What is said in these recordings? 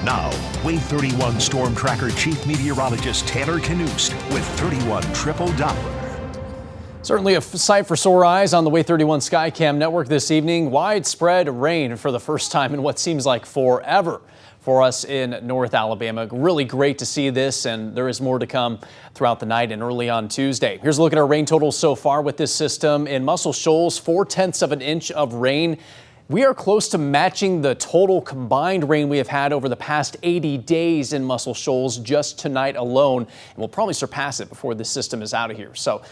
Now, Wave 31 Storm Tracker Chief Meteorologist Taylor Knust with 31 Triple Doppler. Certainly a sight for sore eyes on the Wave 31 Skycam network this evening. Widespread rain for the first time in what seems like forever for us in North Alabama. Really great to see this, and there is more to come throughout the night and early on Tuesday. Here's a look at our rain totals so far with this system. In Muscle Shoals, 0.4 of an inch of rain. We are close to matching the total combined rain we have had over the past 80 days in Muscle Shoals just tonight alone, and we'll probably surpass it before this system is out of here. So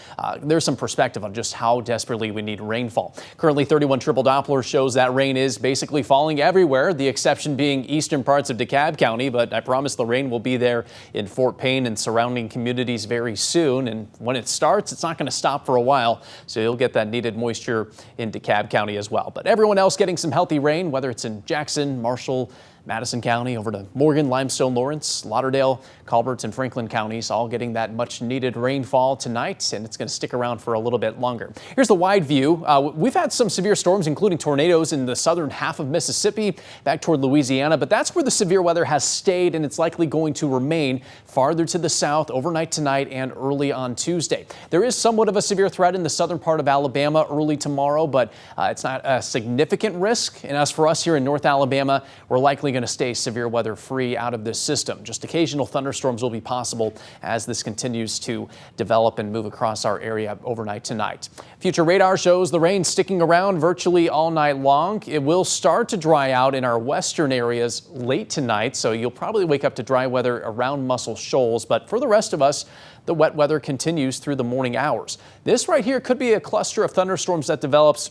there's some perspective on just how desperately we need rainfall. Currently, 31 Triple Doppler shows that rain is basically falling everywhere, the exception being eastern parts of DeKalb County, but I promise the rain will be there in Fort Payne and surrounding communities very soon, and when it starts, it's not going to stop for a while, so you'll get that needed moisture in DeKalb County as well. But everyone else getting some healthy rain, whether it's in Jackson, Marshall, Madison County, over to Morgan, Limestone, Lawrence, Lauderdale, Colbert, and Franklin counties, all getting that much needed rainfall tonight, and it's going to stick around for a little bit longer. Here's the wide view. We've had some severe storms, including tornadoes in the southern half of Mississippi, back toward Louisiana, but that's where the severe weather has stayed, and it's likely going to remain farther to the south overnight tonight and early on Tuesday. There is somewhat of a severe threat in the southern part of Alabama early tomorrow, but it's not a significant risk. And as for us here in North Alabama, we're likely going to stay severe weather free out of this system. Just occasional thunderstorms will be possible as this continues to develop and move across our area overnight tonight. Future radar shows the rain sticking around virtually all night long. It will start to dry out in our western areas late tonight, so you'll probably wake up to dry weather around Muscle Shoals, but for the rest of us, the wet weather continues through the morning hours. This right here could be a cluster of thunderstorms that develops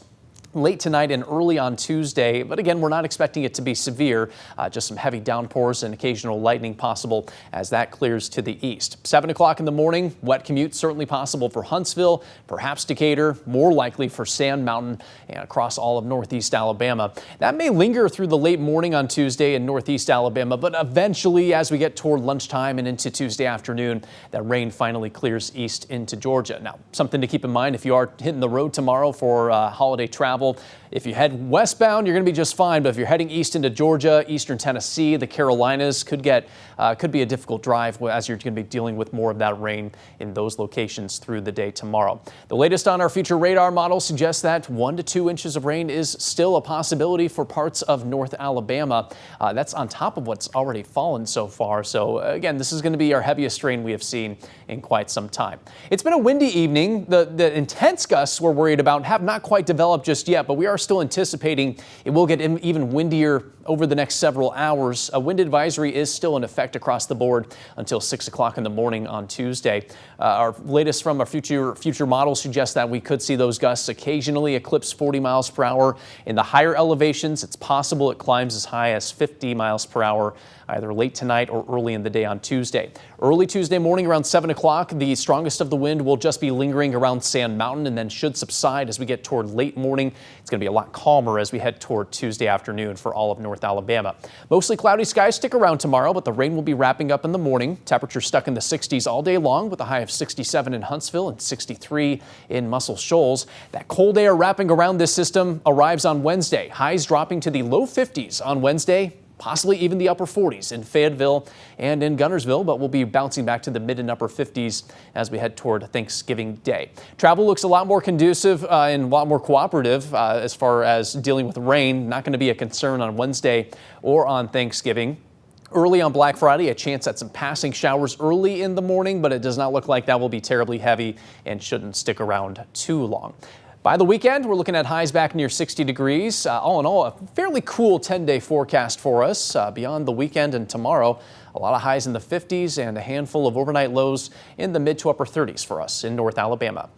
late tonight and early on Tuesday, but again, we're not expecting it to be severe. Just some heavy downpours and occasional lightning possible as that clears to the east. 7 o'clock in the morning, wet commute certainly possible for Huntsville, perhaps Decatur, more likely for Sand Mountain and across all of northeast Alabama. That may linger through the late morning on Tuesday in northeast Alabama, but eventually as we get toward lunchtime and into Tuesday afternoon, that rain finally clears east into Georgia. Now, something to keep in mind if you are hitting the road tomorrow for holiday travel. If you head westbound, you're going to be just fine. But if you're heading east into Georgia, eastern Tennessee, the Carolinas, could be a difficult drive as you're going to be dealing with more of that rain in those locations through the day tomorrow. The latest on our future radar model suggests that 1 to 2 inches of rain is still a possibility for parts of North Alabama. That's on top of what's already fallen so far. So again, this is going to be our heaviest rain we have seen in quite some time. It's been a windy evening. The intense gusts we're worried about have not quite developed just yet, but we are still anticipating it will get even windier over the next several hours. A wind advisory is still in effect across the board until 6 o'clock in the morning on Tuesday. Our latest from our future model suggests that we could see those gusts occasionally eclipse 40 miles per hour. In the higher elevations, it's possible it climbs as high as 50 miles per hour either late tonight or early in the day on Tuesday. Early Tuesday morning around 7 o'clock, the strongest of the wind will just be lingering around Sand Mountain and then should subside as we get toward late morning. It's going to be a lot calmer as we head toward Tuesday afternoon for all of North Alabama. Mostly cloudy skies stick around tomorrow, but the rain will be wrapping up in the morning. Temperatures stuck in the 60s all day long with a high of 67 in Huntsville and 63 in Muscle Shoals. That cold air wrapping around this system arrives on Wednesday. Highs dropping to the low 50s on Wednesday, possibly even the upper 40s in Fayetteville and in Guntersville, but we'll be bouncing back to the mid and upper 50s as we head toward Thanksgiving Day. Travel looks a lot more conducive and a lot more cooperative as far as dealing with rain. Not going to be a concern on Wednesday or on Thanksgiving. Early on Black Friday, a chance at some passing showers early in the morning, but it does not look like that will be terribly heavy and shouldn't stick around too long. By the weekend, we're looking at highs back near 60 degrees. All in all, a fairly cool 10-day forecast for us. Beyond the weekend and tomorrow, a lot of highs in the 50s and a handful of overnight lows in the mid to upper 30s for us in North Alabama.